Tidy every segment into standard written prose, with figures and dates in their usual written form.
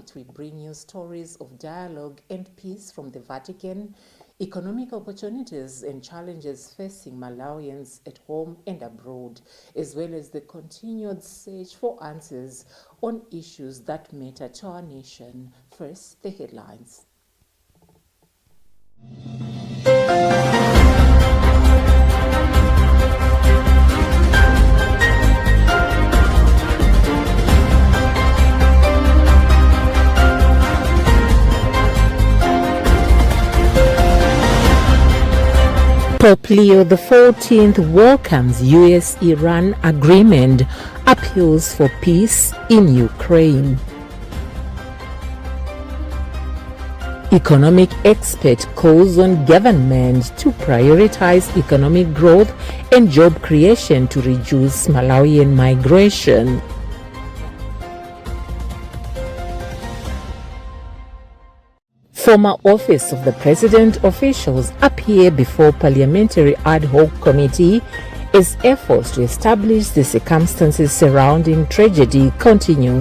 Tonight, we bring you stories of dialogue and peace from the Vatican, economic opportunities and challenges facing Malawians at home and abroad, as well as the continued search for answers on issues that matter to our nation. First, the headlines. Pope Leo XIV welcomes US-Iran agreement, appeals for peace in Ukraine. Economic expert calls on government to prioritize economic growth and job creation to reduce Malawian migration. Former Office of the President officials appear before Parliamentary Ad Hoc Committee as efforts to establish the circumstances surrounding tragedy continue.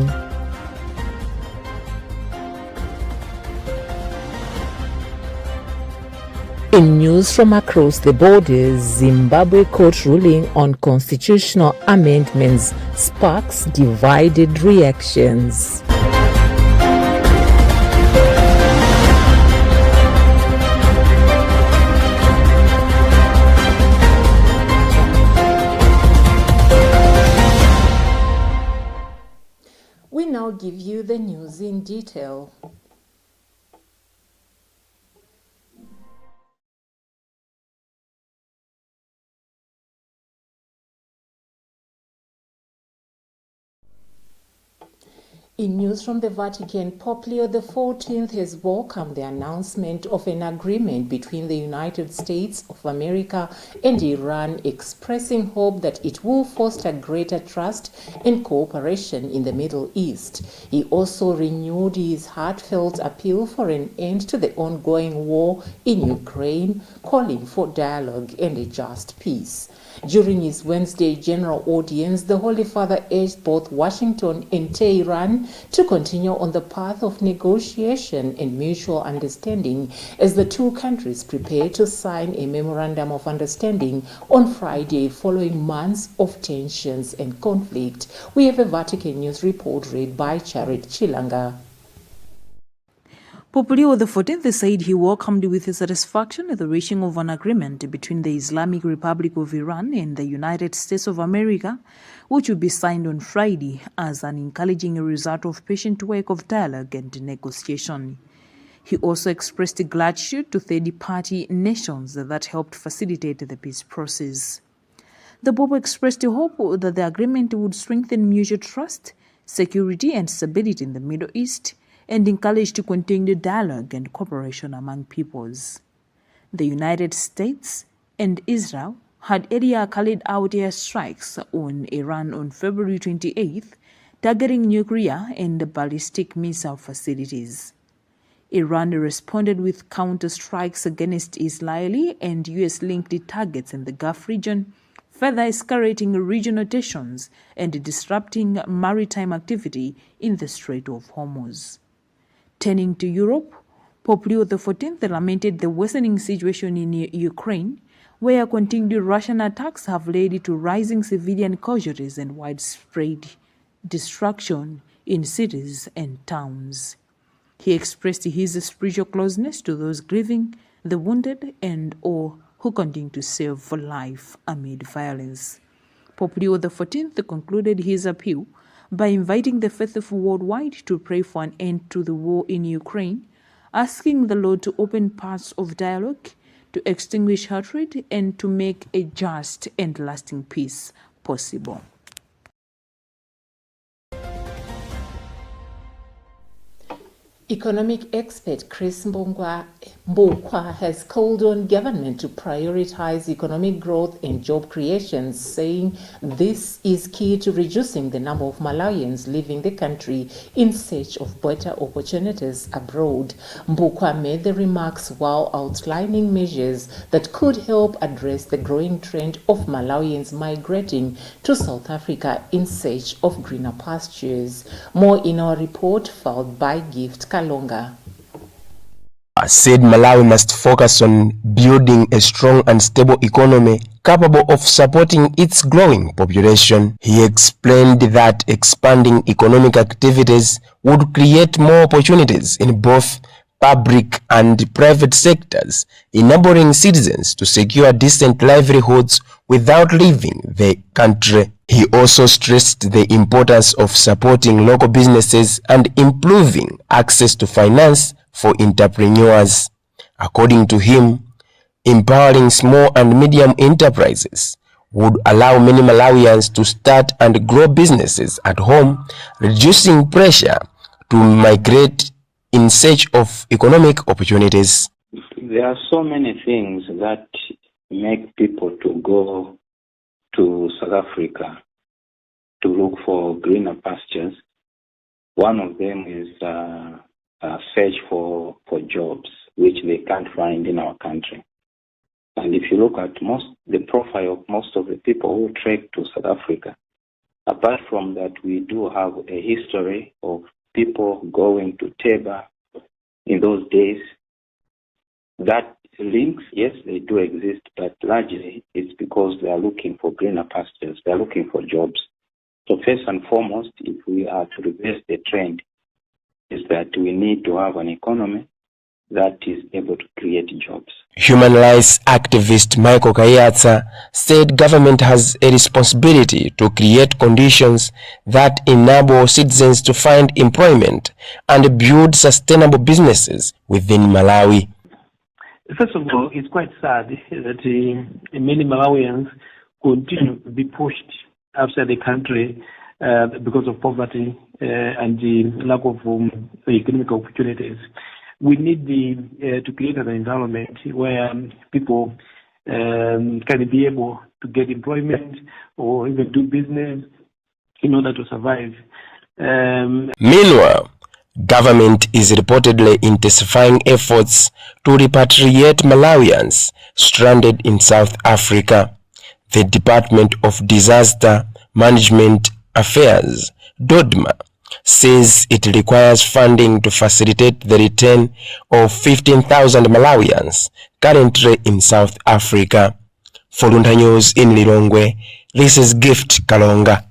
In news from across the borders, Zimbabwe court ruling on constitutional amendments sparks divided reactions. We now give you the news in detail. In news from the Vatican, Pope Leo XIV has welcomed the announcement of an agreement between the United States of America and Iran, expressing hope that it will foster greater trust and cooperation in the Middle East. He also renewed his heartfelt appeal for an end to the ongoing war in Ukraine, calling for dialogue and a just peace. During his Wednesday general audience, the Holy Father urged both Washington and Tehran to continue on the path of negotiation and mutual understanding as the two countries prepare to sign a memorandum of understanding on Friday following months of tensions and conflict. We have a Vatican News report read by Charit Chilanga. Pope Leo XIV said he welcomed with satisfaction the reaching of an agreement between the Islamic Republic of Iran and the United States of America, which will be signed on Friday as an encouraging result of patient work of dialogue and negotiation. He also expressed gratitude to third-party nations that helped facilitate the peace process. The Pope expressed hope that the agreement would strengthen mutual trust, security and stability in the Middle East, and encouraged continued dialogue and cooperation among peoples. The United States and Israel had earlier carried out airstrikes on Iran on February 28th, targeting nuclear and ballistic missile facilities. Iran responded with counter-strikes against Israeli and US-linked targets in the Gulf region, further escalating regional tensions and disrupting maritime activity in the Strait of Hormuz. Turning to Europe, Pope Leo XIV lamented the worsening situation in Ukraine, where continued Russian attacks have led to rising civilian casualties and widespread destruction in cities and towns. He expressed his spiritual closeness to those grieving, the wounded, and all who continue to serve for life amid violence. Pope Leo XIV concluded his appeal by inviting the faithful worldwide to pray for an end to the war in Ukraine, asking the Lord to open paths of dialogue, to extinguish hatred, and to make a just and lasting peace possible. Economic expert Chris Mbukwa has called on government to prioritize economic growth and job creation, saying this is key to reducing the number of Malawians leaving the country in search of better opportunities abroad. Mbukwa made the remarks while outlining measures that could help address the growing trend of Malawians migrating to South Africa in search of greener pastures. More in our report filed by Gift Kalonga. Said Malawi must focus on building a strong and stable economy capable of supporting its growing population. He explained that expanding economic activities would create more opportunities in both public and private sectors, enabling citizens to secure decent livelihoods without leaving the country. He also stressed the importance of supporting local businesses and improving access to finance for entrepreneurs. According to him, empowering small and medium enterprises would allow many Malawians to start and grow businesses at home, reducing pressure to migrate in search of economic opportunities. There are so many things that make people to go to South Africa to look for greener pastures. One of them is search for jobs, which they can't find in our country. And if you look at the profile of most of the people who trek to South Africa, apart from that, we do have a history of people going to Teba in those days. That links, yes, they do exist, but largely it's because they are looking for greener pastures, they are looking for jobs. So first and foremost, if we are to reverse the trend, is that we need to have an economy that is able to create jobs. Human rights activist Michael Kayatsa said government has a responsibility to create conditions that enable citizens to find employment and build sustainable businesses within Malawi. First of all, it's quite sad that many Malawians continue to be pushed outside the country because of poverty and the lack of economic opportunities. We need to create an environment where people can be able to get employment or even do business in order to survive. Meanwhile, government is reportedly intensifying efforts to repatriate Malawians stranded in South Africa. The Department of Disaster Management Affairs, DODMA, says it requires funding to facilitate the return of 15,000 Malawians currently in South Africa. For Luntha News in Lilongwe, this is Gift Kalonga.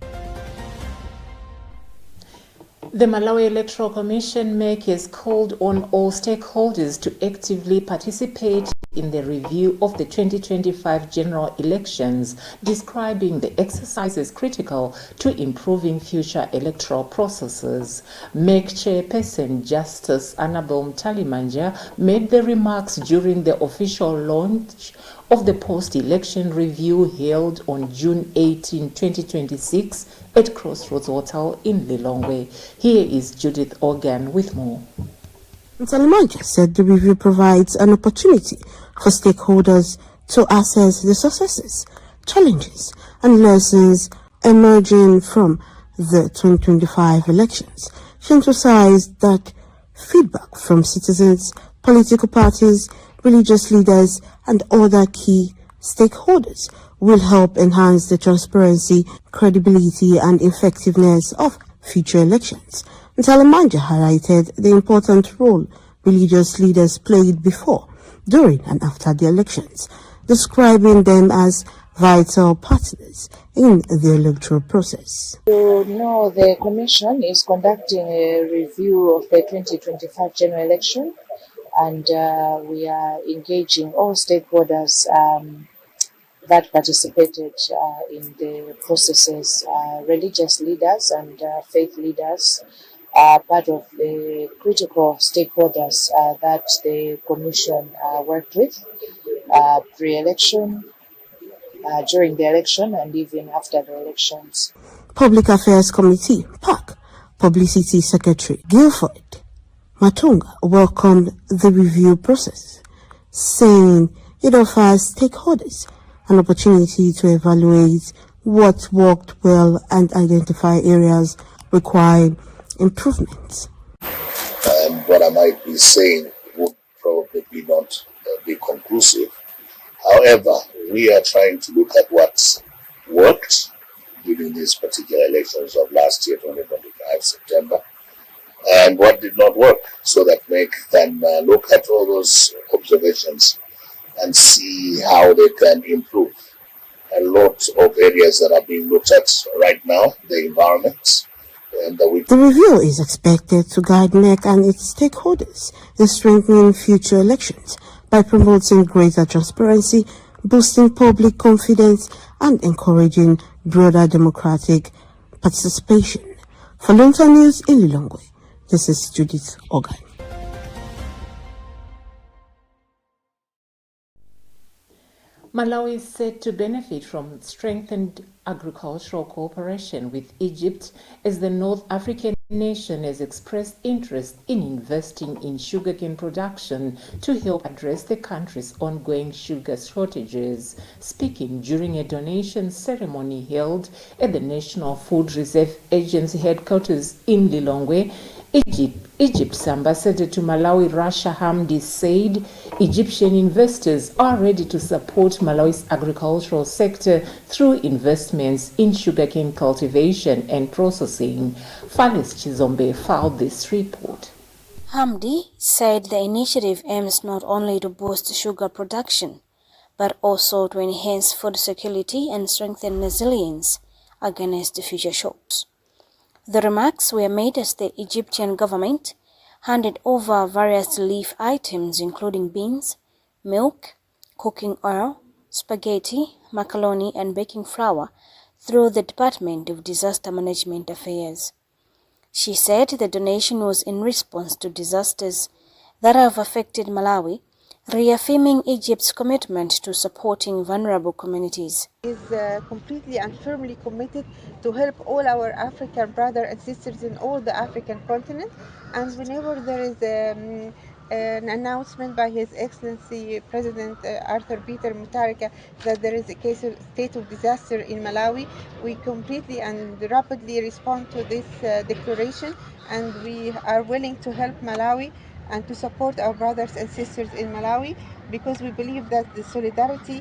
The Malawi Electoral Commission (MEC) has called on all stakeholders to actively participate in the review of the 2025 general elections, describing the exercise as critical to improving future electoral processes. MEC Chairperson Justice Annabel Mtalimanja made the remarks during the official launch of the post-election review held on June 18, 2026 at Crossroads Hotel in Lilongwe. Here is Judith Organ with more. Mtalimanja said the review provides an opportunity for stakeholders to assess the successes, challenges, and lessons emerging from the 2025 elections. She emphasized that feedback from citizens, political parties, religious leaders, and other key stakeholders will help enhance the transparency, credibility, and effectiveness of future elections. Mtalimanja highlighted the important role religious leaders played before, during, and after the elections, describing them as vital partners in the electoral process. You know, the Commission is conducting a review of the 2025 general election, and we are engaging all stakeholders that participated in the processes. Religious leaders and faith leaders are part of the critical stakeholders that the Commission worked with pre-election, during the election, and even after the elections. Public Affairs Committee, PAC, Publicity Secretary Guilford Matunga welcomed the review process, saying it offers stakeholders an opportunity to evaluate what worked well and identify areas requiring improvement. What I might be saying would probably not be conclusive. However, we are trying to look at what worked during these particular elections of last year, 2025, September, and what did not work, so that we can look at all those observations and see how they can improve. A lot of areas that are being looked at right now, the environment. The review is expected to guide NEC and its stakeholders in strengthening future elections by promoting greater transparency, boosting public confidence, and encouraging broader democratic participation. For Luntha News in Lilongwe, this is Judith Ogan. Malawi is set to benefit from strengthened agricultural cooperation with Egypt as the North African nation has expressed interest in investing in sugarcane production to help address the country's ongoing sugar shortages. Speaking during a donation ceremony held at the National Food Reserve Agency headquarters in Lilongwe, Egypt's ambassador to Malawi, Rasha Hamdi, said Egyptian investors are ready to support Malawi's agricultural sector through investments in sugarcane cultivation and processing. Phyllis Chizombe filed this report. Hamdi said the initiative aims not only to boost sugar production, but also to enhance food security and strengthen resilience against future shocks. The remarks were made as the Egyptian government handed over various relief items including beans, milk, cooking oil, spaghetti, macaroni and baking flour through the Department of Disaster Management Affairs. She said the donation was in response to disasters that have affected Malawi, reaffirming Egypt's commitment to supporting vulnerable communities. Is completely and firmly committed to help all our African brothers and sisters in all the African continent, and whenever there is an announcement by His Excellency President Arthur Peter Mutharika that there is a case of state of disaster in Malawi, we completely and rapidly respond to this declaration, and we are willing to help Malawi and to support our brothers and sisters in Malawi, because we believe that the solidarity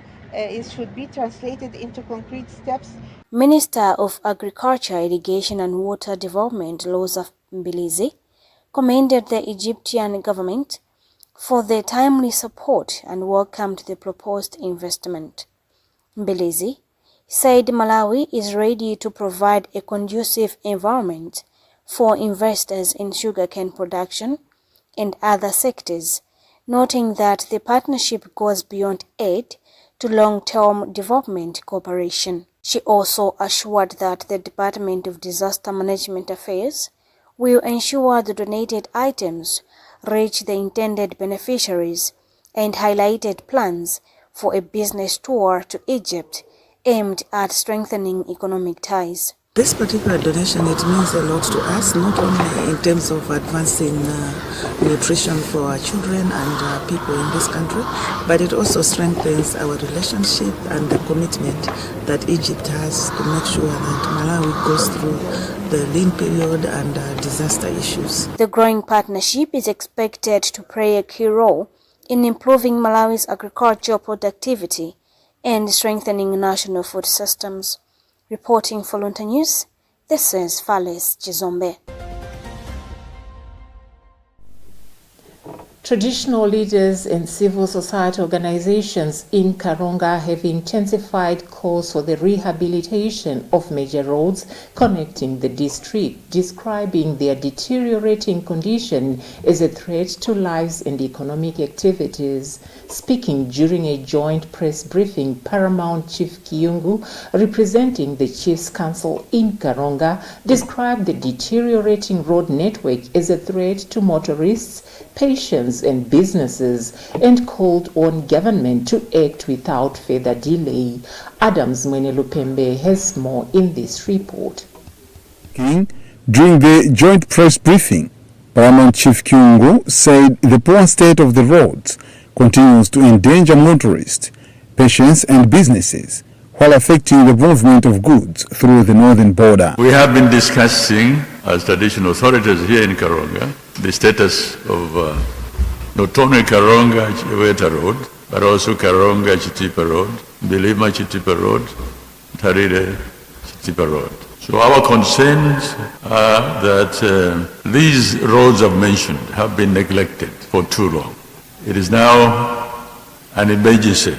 should be translated into concrete steps. Minister of Agriculture, Irrigation and Water Development, Loza Mbilizi, commended the Egyptian government for their timely support and welcomed the proposed investment. Mbilizi said Malawi is ready to provide a conducive environment for investors in sugarcane production and other sectors, noting that the partnership goes beyond aid to long-term development cooperation. She also assured that the Department of Disaster Management Affairs will ensure the donated items reach the intended beneficiaries and highlighted plans for a business tour to Egypt aimed at strengthening economic ties. This particular donation, it means a lot to us, not only in terms of advancing nutrition for our children and people in this country, but it also strengthens our relationship and the commitment that Egypt has to make sure that Malawi goes through the lean period and disaster issues. The growing partnership is expected to play a key role in improving Malawi's agricultural productivity and strengthening national food systems. Reporting for Luntha News, this is Phyllis Chizombe. Traditional leaders and civil society organizations in Karonga have intensified calls for the rehabilitation of major roads connecting the district, describing their deteriorating condition as a threat to lives and economic activities. Speaking during a joint press briefing, Paramount Chief Kiyungu, representing the Chiefs Council in Karonga, described the deteriorating road network as a threat to motorists, patients and businesses, and called on government to act without further delay. Adams Mwenelupembe has more in this report. During the joint press briefing, Paramount Chief Kyungu said the poor state of the roads continues to endanger motorists, patients and businesses while affecting the movement of goods through the northern border. We have been discussing, as traditional authorities here in Karonga, the status of not only Karonga-Chiweta Road, but also Karonga-Chitipa Road, Bilima-Chitipa Road, Tarire-Chitipa Road. So our concerns are that these roads I've mentioned have been neglected for too long. It is now an emergency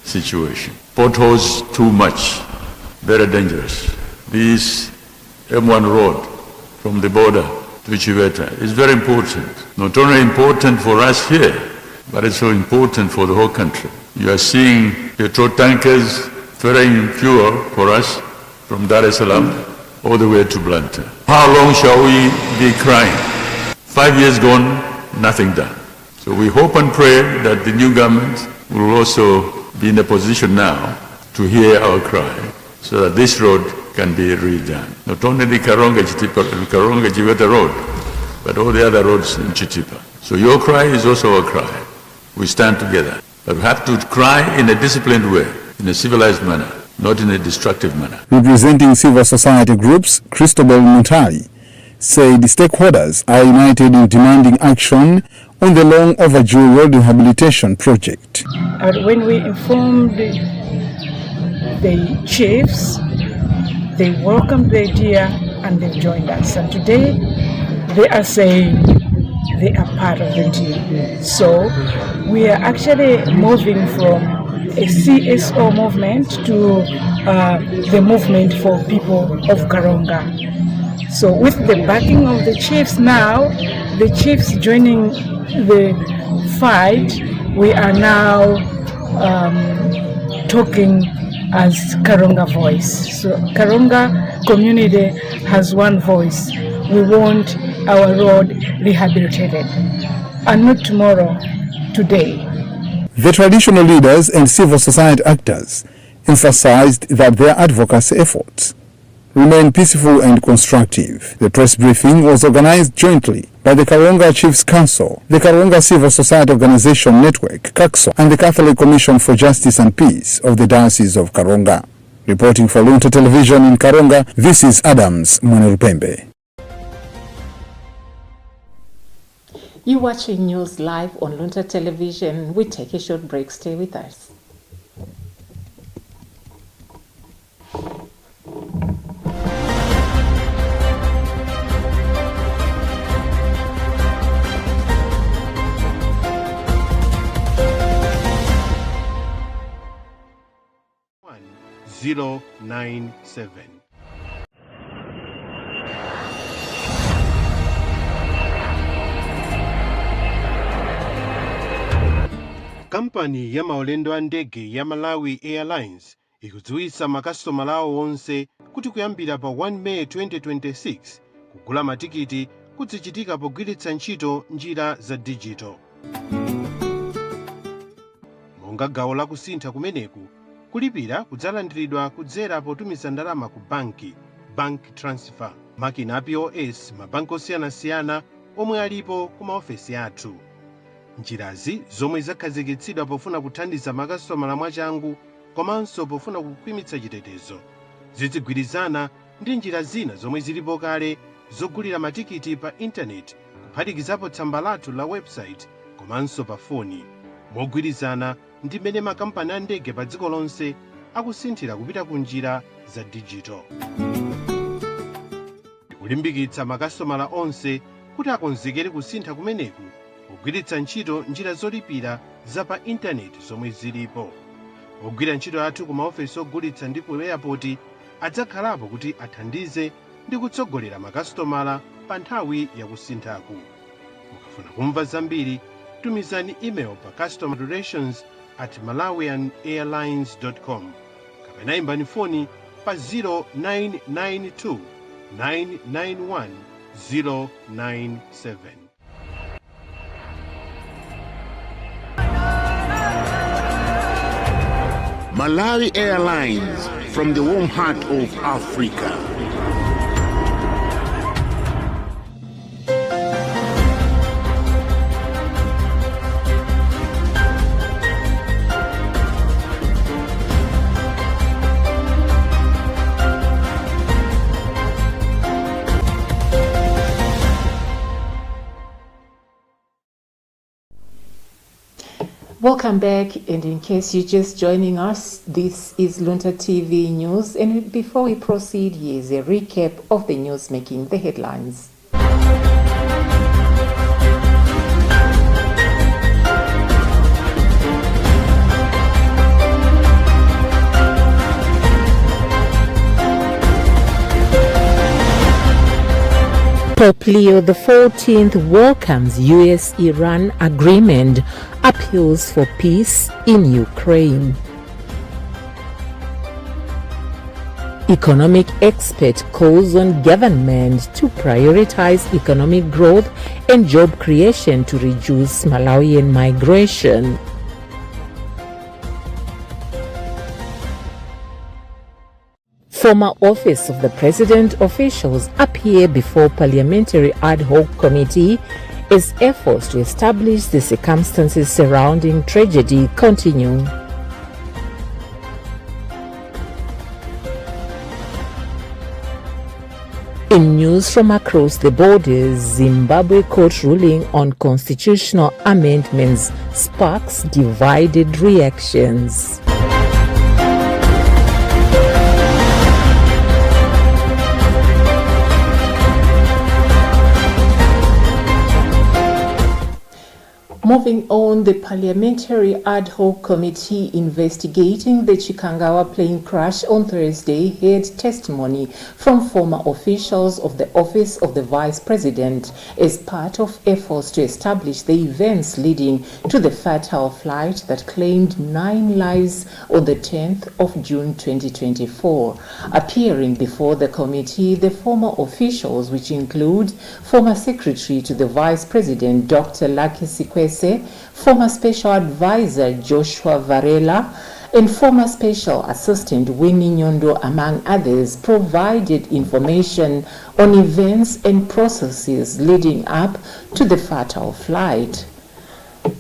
situation. Potholes too much, very dangerous. This M1 road from the border to Chiweta is very important. Not only important for us here, but it's so important for the whole country. You are seeing petrol tankers ferrying fuel for us from Dar es Salaam all the way to Luntha. How long shall we be crying? 5 years gone, nothing done. So we hope and pray that the new government will also be in a position now to hear our cry so that this road can be redone. Not only the Karonga-Chiweta road, but all the other roads in Chitipa. So your cry is also our cry. We stand together. But we have to cry in a disciplined way, in a civilized manner, not in a destructive manner. Representing civil society groups, Cristobal Muntari said stakeholders are united in demanding action on the long overdue road rehabilitation project. When we informed the chiefs, they welcomed the idea and they joined us. And today they are saying they are part of the team. So we are actually moving from a CSO movement to the movement for people of Karonga. So with the backing of the chiefs now, the chiefs joining the fight, we are now talking as Karonga voice. So Karonga community has one voice. We want our road rehabilitated. And not tomorrow, today. The traditional leaders and civil society actors emphasized that their advocacy efforts remain peaceful and constructive. The press briefing was organized jointly by the Karonga Chiefs Council, the Karonga Civil Society Organization Network, KACSO, and the Catholic Commission for Justice and Peace of the Diocese of Karonga. Reporting for Luntha Television in Karonga, this is Adams Mwanerupembe. You're watching news live on Luntha Television. We take a short break. Stay with us. .097. Kampani ya maulendo a ndege ya Malawi Airlines ikudziwitsa makastomala awo onse kuti kuyambira pa 1 May 2026 kugula matikiti kuzichitika pogwiritsa ntchito njira za digital. Monga gawo la kusintha kumeneku, kulipira kudzalandiridwa kudzera potumiza ndalama ku banki, bank transfer, makina POS, mabanki osiyanasiyana omwe alipo ku maofesi athu. Njirazi zomwe zakhazikitsidwa pofuna kuthandiza makastomala mwachangu komanso pofuna kukhwimitsa chitetezo zizigwirizana ndi njira zina zomwe zilipo kale zogulira matikiti pa intaneti kuphatikizapo tsamba lathu la website komanso pa foni, mogwirizana ndi mmene makampani a ndege pa dziko lonse akusinthira kupita ku njira za digital. Kulimbikitsa makastomala onse kuti akonzekere kusintha kumeneku kugwiritsa ntchito njira zolipira za pa intaneti zomwe zilipo. Ogwira ntchito athu ku maofesi ogulitsa ndi ku airport adzakhalapo kuti athandize ndi kutsogolera makastomala pa nthawi ya kusinthaku. Mukafuna kumva zambiri, tumizani email pa customer.relations@malawianairlines.com kapena imbani foni pa 0992 991 097. Malawi Airlines, from the warm heart of Africa. Welcome back, and in case you're just joining us, this is Luntha TV News, and before we proceed, here's a recap of the news making the headlines. Pope Leo XIV welcomes US-Iran agreement, appeals for peace in Ukraine. Economic expert calls on government to prioritize economic growth and job creation to reduce Malawian migration. Former Office of the President officials appear before Parliamentary Ad Hoc Committee as efforts to establish the circumstances surrounding tragedy continue. In news from across the borders, Zimbabwe court ruling on constitutional amendments sparks divided reactions. Moving on, the Parliamentary Ad Hoc Committee investigating the Chikangawa plane crash on Thursday heard testimony from former officials of the Office of the Vice President as part of efforts to establish the events leading to the fatal flight that claimed 9 lives on the 10th of June 2024. Appearing before the committee, the former officials, which include former Secretary to the Vice President Dr. Lucky Sikwese, former Special Advisor Joshua Varela, and former Special Assistant Winnie Nyondo, among others, provided information on events and processes leading up to the fatal flight.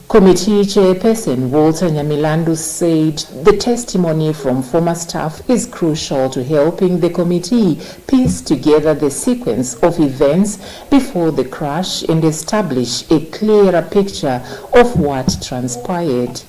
Committee Chairperson Walter Nyamilandu said the testimony from former staff is crucial to helping the committee piece together the sequence of events before the crash and establish a clearer picture of what transpired.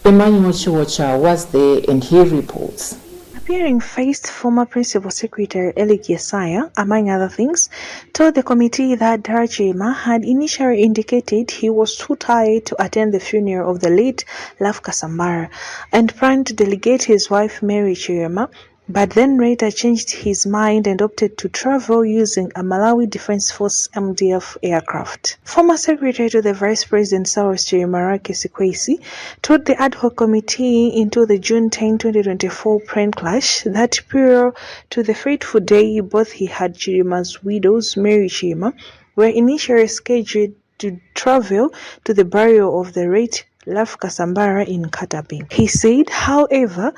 Emmanuel Chiwocha was there and he reports. Appearing faced former Principal Secretary Elik Yesaya, among other things, told the committee that Dar Chirima had initially indicated he was too tired to attend the funeral of the late Laf Kasambara and planned to delegate his wife Mary Chirima, but then later changed his mind and opted to travel using a Malawi Defense Force MDF aircraft. Former Secretary to the Vice President Cyrus Chirimarake Sikwesi told the ad hoc committee into the June 10, 2024 plane crash that prior to the fateful day, both he had Chirima's widows, Mary Chirima, were initially scheduled to travel to the burial of the late Laf Kasambara in Katapi. He said, however,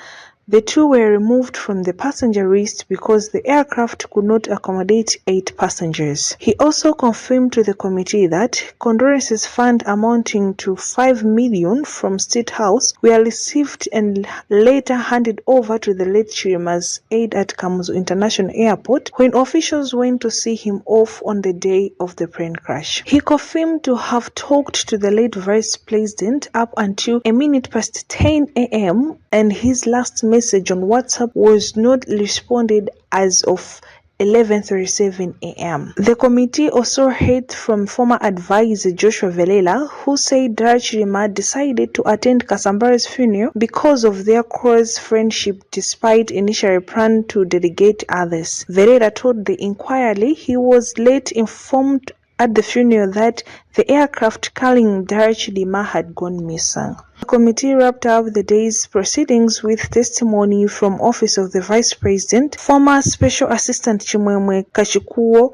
the two were removed from the passenger list because the aircraft could not accommodate 8 passengers. He also confirmed to the committee that condolences fund amounting to 5 million from State House were received and later handed over to the late Chirima's aide at Kamuzu International Airport when officials went to see him off on the day of the plane crash. He confirmed to have talked to the late Vice President up until 10 a.m. and his last message on WhatsApp was not responded as of 11:37 a.m. The committee also heard from former advisor Joshua Varela, who said Dar Chirima decided to attend Kasambara's funeral because of their close friendship despite initially planned to delegate others. Varela told the inquiry he was late informed at the funeral that the aircraft carrying Dar Chirima had gone missing. The committee wrapped up the day's proceedings with testimony from Office of the Vice President, former Special Assistant Chimwemwe Kachikuo,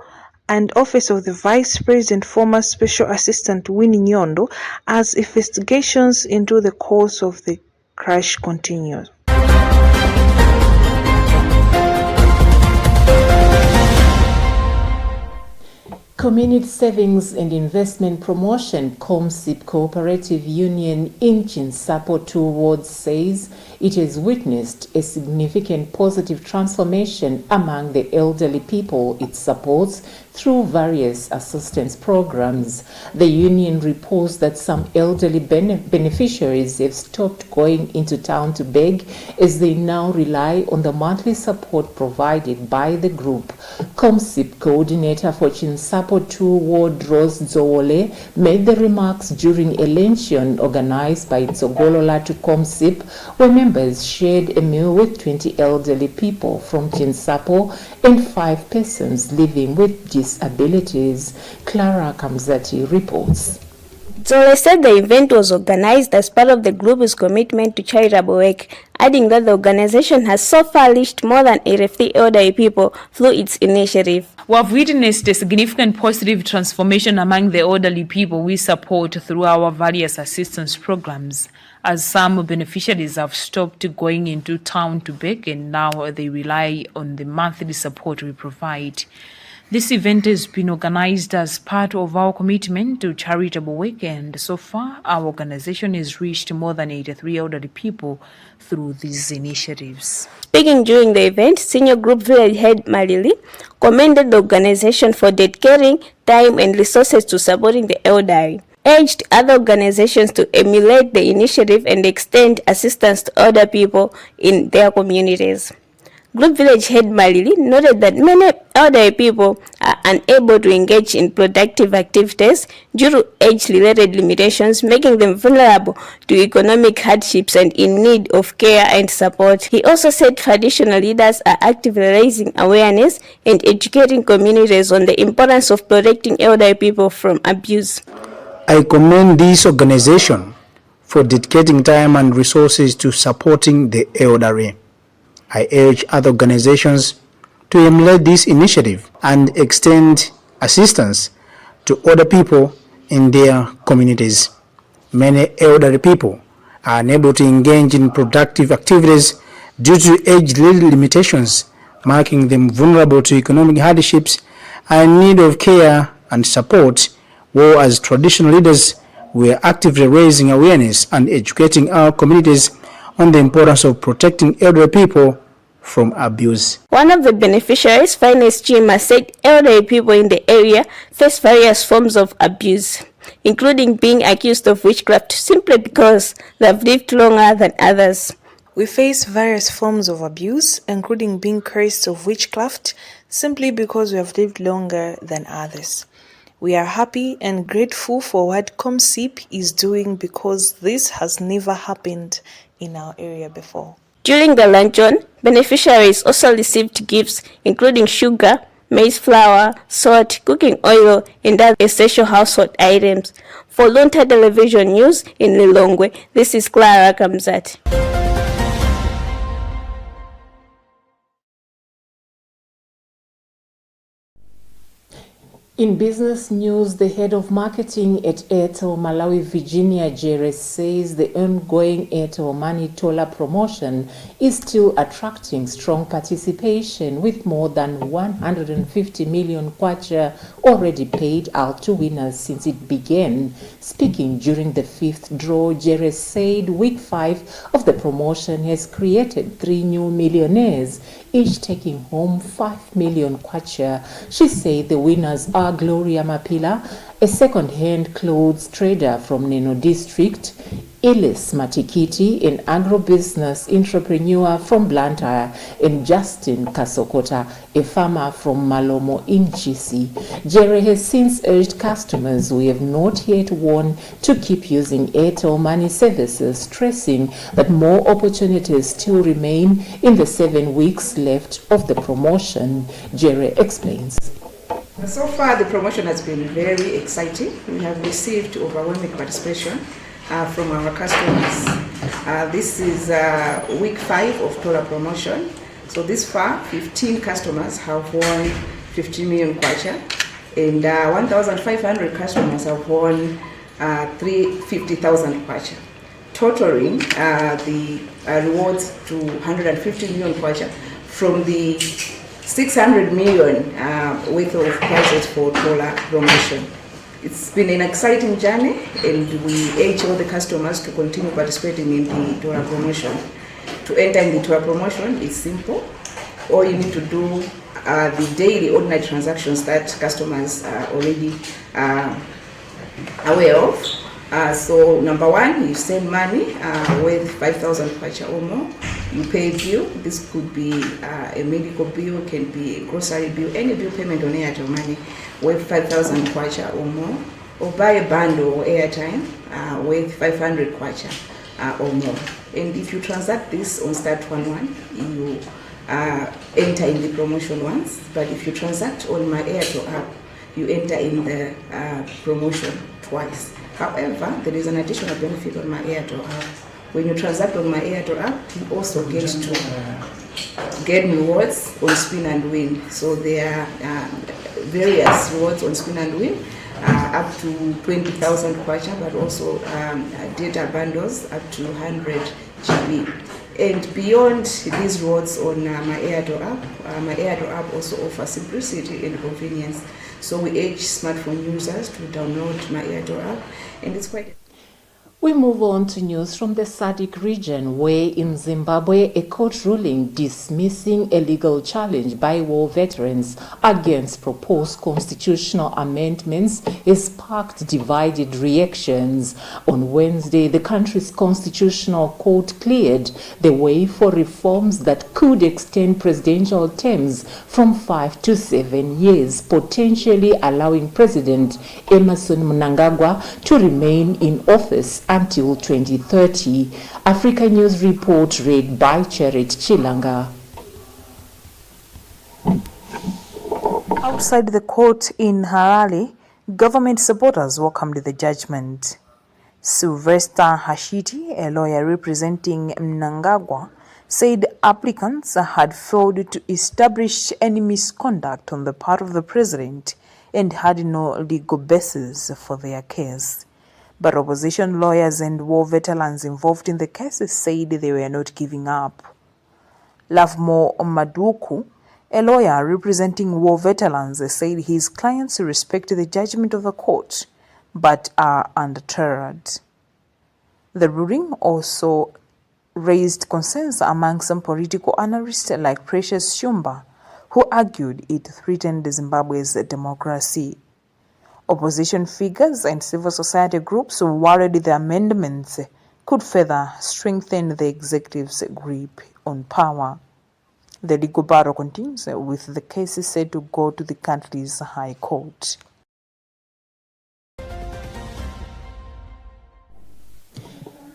and Office of the Vice President, former Special Assistant Winnie Nyondo, as investigations into the cause of the crash continued. Community Savings and Investment Promotion COMSIP Cooperative Union in Chinsapo 2 wards says it has witnessed a significant positive transformation among the elderly people it supports through various assistance programs. The union reports that some elderly beneficiaries have stopped going into town to beg as they now rely on the monthly support provided by the group. COMSIP coordinator for Chinsapo 2 Ward Rose Nzowole made the remarks during a luncheon organized by Tsogolola to COMSIP, where members shared a meal with 20 elderly people from Chinsapo and 5 persons living with disabilities. Clara Kamzati reports. Zole said the event was organized as part of the group's commitment to charitable work, adding that the organization has so far reached more than 83 elderly people through its initiative. We have witnessed a significant positive transformation among the elderly people we support through our various assistance programs, as some beneficiaries have stopped going into town to beg and now they rely on the monthly support we provide. This event has been organized as part of our commitment to charitable work, and so far our organization has reached more than 83 elderly people through these initiatives. Speaking during the event, Senior Group Village Head Malili commended the organization for dedicating time and resources to supporting the elderly, urged other organizations to emulate the initiative and extend assistance to older people in their communities. Group Village Head Malili noted that many elderly people are unable to engage in productive activities due to age-related limitations, making them vulnerable to economic hardships and in need of care and support. He also said traditional leaders are actively raising awareness and educating communities on the importance of protecting elderly people from abuse. I commend this organization for dedicating time and resources to supporting the elderly. I urge other organizations to emulate this initiative and extend assistance to other people in their communities. Many elderly people are unable to engage in productive activities due to age-related limitations, making them vulnerable to economic hardships and in need of care and support, whereas traditional leaders were actively raising awareness and educating our communities on the importance of protecting elderly people from abuse. One of the beneficiaries, Finest Chima, said elderly people in the area face various forms of abuse, including being accused of witchcraft simply because they have lived longer than others. We face various forms of abuse, including being cursed of witchcraft simply because we have lived longer than others. We are happy and grateful for what COMSIP is doing because this has never happened in our area before. During the luncheon, beneficiaries also received gifts including sugar, maize flour, salt, cooking oil, and other essential household items. For Luntha Television News in Lilongwe, this is Clara Kamzati. In business news, the head of marketing at Airtel Malawi, Virginia Jerez, says the ongoing Airtel Money Tola promotion is still attracting strong participation, with more than 150 million kwacha already paid out to winners since it began. Speaking during the 5th draw, Jerez said week 5 of the promotion has created 3 new millionaires, each taking home 5 million kwacha. She said the winners are Gloria Mapila, a second-hand clothes trader from Neno District, Ilis Matikiti, an agribusiness entrepreneur from Blantyre, and Justin Kasokota, a farmer from Malomo in GC. Jerry has since urged customers who have not yet won to keep using Airtel Money services, stressing that more opportunities still remain in the 7 weeks left of the promotion. Jerry explains. So far, the promotion has been very exciting. We have received overwhelming participation from our customers. This is week 5 of Tola promotion. So this far, 15 customers have won 15 million kwacha, and 1,500 customers have won 350,000 kwacha, totaling the rewards to 150 million kwacha from the 600 million worth of prizes for Tola promotion. It's been an exciting journey, and we urge all the customers to continue participating in the Tola promotion. To enter in the Tola promotion is simple. All you need to do the daily ordinary transactions that customers are already aware of. So number one, you send money worth 5,000 kwacha or more. You pay a bill. This could be a medical bill, can be a grocery bill, any bill payment on Airtel money worth 5,000 kwacha or more. Or buy a bundle or airtime worth 500 kwacha or more. And if you transact this on Start11, you enter in the promotion once. But if you transact on my Airtel app, you enter in the promotion twice. However, there is an additional benefit on my Airtel app. When you transact on my Airtel app, you also get to get rewards on Spin and Win. So there are various rewards on Spin and Win, up to 20,000 kwacha, but also data bundles up to 100 GB. And beyond these rewards on my Airtel app also offers simplicity and convenience. So we urge smartphone users to download my Airtel app, and it's quite. We move on to news from the SADC region, where in Zimbabwe, a court ruling dismissing a legal challenge by war veterans against proposed constitutional amendments has sparked divided reactions. On Wednesday, the country's constitutional court cleared the way for reforms that could extend presidential terms from 5 to 7 years, potentially allowing President Emmerson Mnangagwa to remain in office until 2030. Africa News report read by Cherit Chilanga. Outside the court in Harare, government supporters welcomed the judgment. Sylvester Hashiti, a lawyer representing Mnangagwa, said applicants had failed to establish any misconduct on the part of the president and had no legal basis for their case. But opposition lawyers and war veterans involved in the cases said they were not giving up. Lovemore Maduku, a lawyer representing war veterans, said his clients respect the judgment of the court but are undeterred. The ruling also raised concerns among some political analysts like Precious Shumba, who argued it threatened Zimbabwe's democracy. Opposition figures and civil society groups worried the amendments could further strengthen the executive's grip on power. The legal battle continues, with the case said to go to the country's High Court.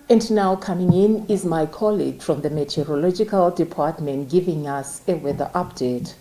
And now coming in is my colleague from the Meteorological Department giving us a weather update.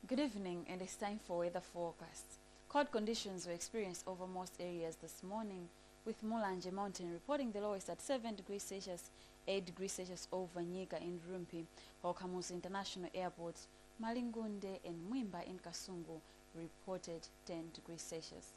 Good evening, and it's time for weather forecast. Cold conditions were experienced over most areas this morning, with Mulanje Mountain reporting the lowest at 7 degrees Celsius, 8 degrees Celsius over Nyika in Rumpi, while Kamuzu International Airport, Malingunde and Mwimba in Kasungu reported 10 degrees Celsius.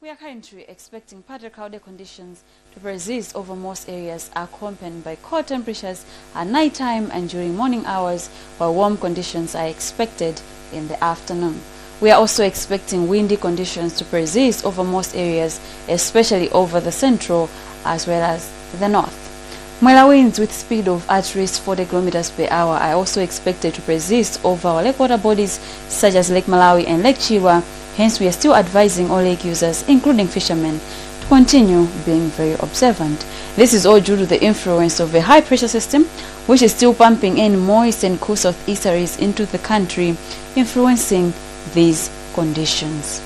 We are currently expecting partly cloudy conditions to persist over most areas, accompanied by cold temperatures at night time and during morning hours, while warm conditions are expected in the afternoon. We are also expecting windy conditions to persist over most areas, especially over the central as well as the north. Mwela winds with speed of at least 40 kilometers per hour are also expected to persist over our lake water bodies such as Lake Malawi and Lake Chiwa. Hence, we are still advising all lake users, including fishermen, to continue being very observant. This is all due to the influence of a high pressure system, which is still pumping in moist and cool southeasterlies into the country, influencing these conditions.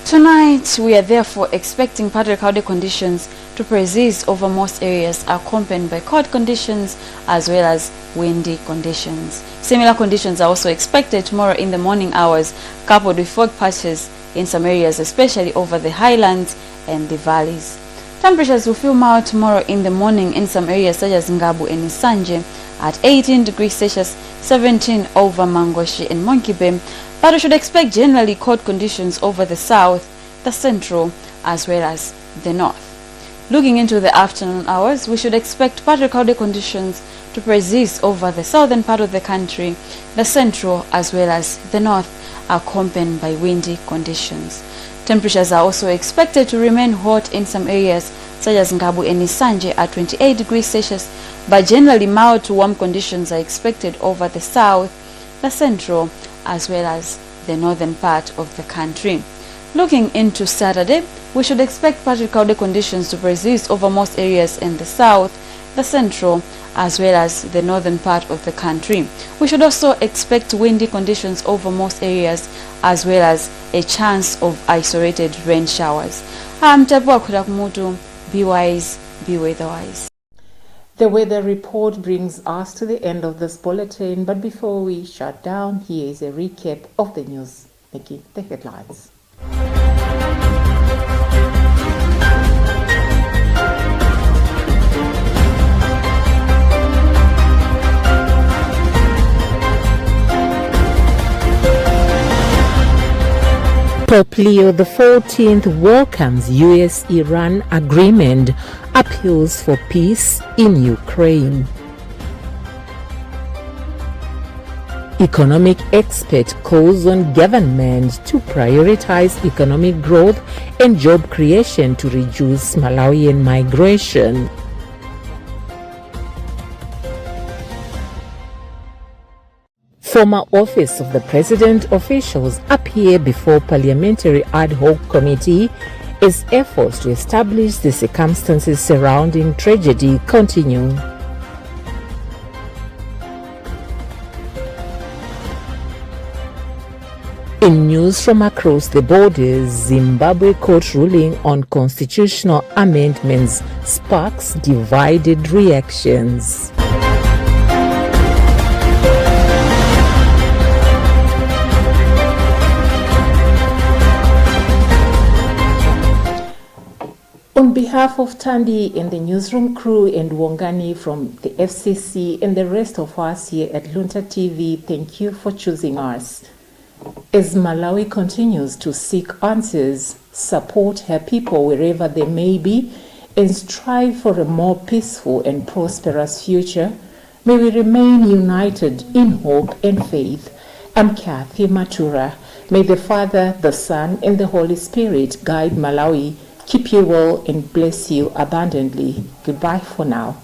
Tonight, we are therefore expecting partly cloudy conditions to persist over most areas, accompanied by cold conditions as well as windy conditions. Similar conditions are also expected tomorrow in the morning hours, coupled with fog patches in some areas, especially over the highlands and the valleys. Temperatures will feel mild tomorrow in the morning in some areas such as Ngabu and Isanje at 18 degrees Celsius, 17 over Mangoshi and Monkey Bay, but we should expect generally cold conditions over the south, the central, as well as the north. Looking into the afternoon hours, we should expect partly cloudy conditions to persist over the southern part of the country, the central, as well as the north, accompanied by windy conditions. Temperatures are also expected to remain hot in some areas such as Ngabu and Isanje at 28 degrees Celsius, but generally mild to warm conditions are expected over the south, the central, as well as the northern part of the country. Looking into Saturday, we should expect partly cloudy conditions to persist over most areas in the south, the central, as well as the northern part of the country. We should also expect windy conditions over most areas, as well as a chance of isolated rain showers. Be wise, be weather-wise. The weather report brings us to the end of this bulletin, but before we shut down, here is a recap of the news, making the headlines. Pope Leo XIV welcomes US-Iran agreement, appeals for peace in Ukraine. Economic expert calls on government to prioritize economic growth and job creation to reduce Malawian migration. Former Office of the President officials appear before Parliamentary Ad Hoc Committee as efforts to establish the circumstances surrounding tragedy continue. In news from across the borders, Zimbabwe court ruling on constitutional amendments sparks divided reactions. On behalf of Tandi and the newsroom crew and Wongani from the FCC and the rest of us here at Luntha TV, thank you for choosing us. As Malawi continues to seek answers, support her people wherever they may be, and strive for a more peaceful and prosperous future, may we remain united in hope and faith. I'm Kathy Matura. May the Father, the Son, and the Holy Spirit guide Malawi, keep you well, and bless you abundantly. Goodbye for now.